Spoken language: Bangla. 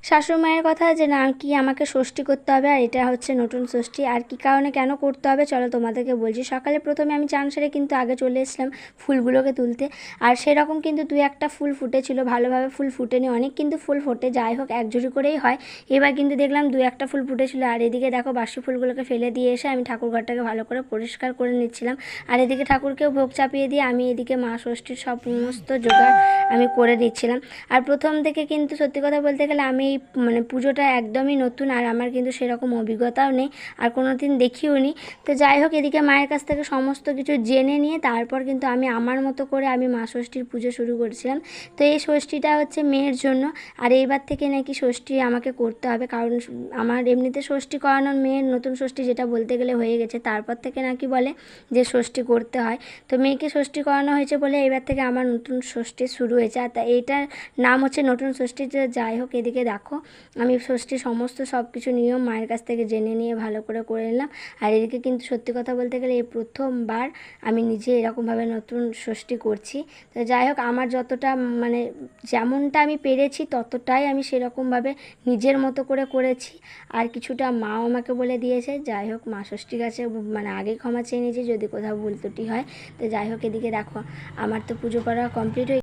শাশুড়ি কথা যে না কি আমাকে ষষ্ঠী করতে হবে, আর এটা হচ্ছে নতুন ষষ্ঠী, আর কি কারণে কেন করতে হবে চলো তোমাদেরকে বলছি। সকালে প্রথমে আমি চান সেরে কিন্তু আগে চলে এসেছিলাম ফুলগুলোকে তুলতে, আর সেরকম কিন্তু দুই একটা ফুল ফুটেছিল, ভালোভাবে ফুল ফুটেনি, অনেক কিন্তু ফুল ফোটে, যাই হোক এক ঝুড়ি করেই হয়। এবার কিন্তু দেখলাম দুই একটা ফুল ফুটেছিল, আর এদিকে দেখো বাসি ফুলগুলোকে ফেলে দিয়ে এসে আমি ঠাকুর ঘরটাকে ভালো করে পরিষ্কার করে নিচ্ছিলাম, আর এদিকে ঠাকুরকেও ভোগ চাপিয়ে দিয়ে আমি এদিকে মা ষষ্ঠীর সমস্ত জোগাড় আমি করে দিচ্ছিলাম। আর প্রথম থেকে কিন্তু সত্যি কথা বলতে গেলে আমি মানে পুজোটা একদমই নতুন, আর আমার কিন্তু সেরকম অভিজ্ঞতাও নেই, আর কোনো দিন দেখিও নি। তো যাই হোক এদিকে মায়ের কাছ থেকে সমস্ত কিছু জেনে নিয়ে তারপর কিন্তু আমি আমার মতো করে আমি মা ষষ্ঠীর পুজো শুরু করেছিলাম। তো এই ষষ্ঠীটা হচ্ছে মেয়ের জন্য, আর এইবার থেকে নাকি ষষ্ঠী আমাকে করতে হবে, কারণ আমার এমনিতে ষষ্ঠী করানোর মেয়ের নতুন ষষ্ঠী যেটা বলতে গেলে হয়ে গেছে, তারপর থেকে নাকি বলে যে ষষ্ঠী করতে হয়। তো মেয়েকে ষষ্ঠী করানো হয়েছে বলে এবার থেকে আমার নতুন ষষ্ঠী শুরু হয়েছে, আর তা এইটার নাম হচ্ছে নতুন ষষ্ঠী। যাই হোক এদিকে দেখো আমি ষষ্ঠী সমস্ত সব কিছু নিয়ম মায়ের কাছ থেকে জেনে নিয়ে ভালো করে নিলাম। আর এদিকে কিন্তু সত্যি কথা বলতে গেলে এই প্রথমবার আমি নিজে এরকমভাবে নতুন ষষ্ঠী করছি। তো যাই হোক আমার যতটা মানে যেমনটা আমি পেরেছি ততটাই আমি সেরকমভাবে নিজের মতো করে করেছি, আর কিছুটা মাও আমাকে বলে দিয়েছে। যাই হোক মা ষষ্ঠীর কাছে মানে আগেই ক্ষমা চেয়ে নিয়েছি যদি কোথাও ভুল ত্রুটি হয়। তো যাই হোক এদিকে দেখো আমার তো পুজো করা কমপ্লিট হয়ে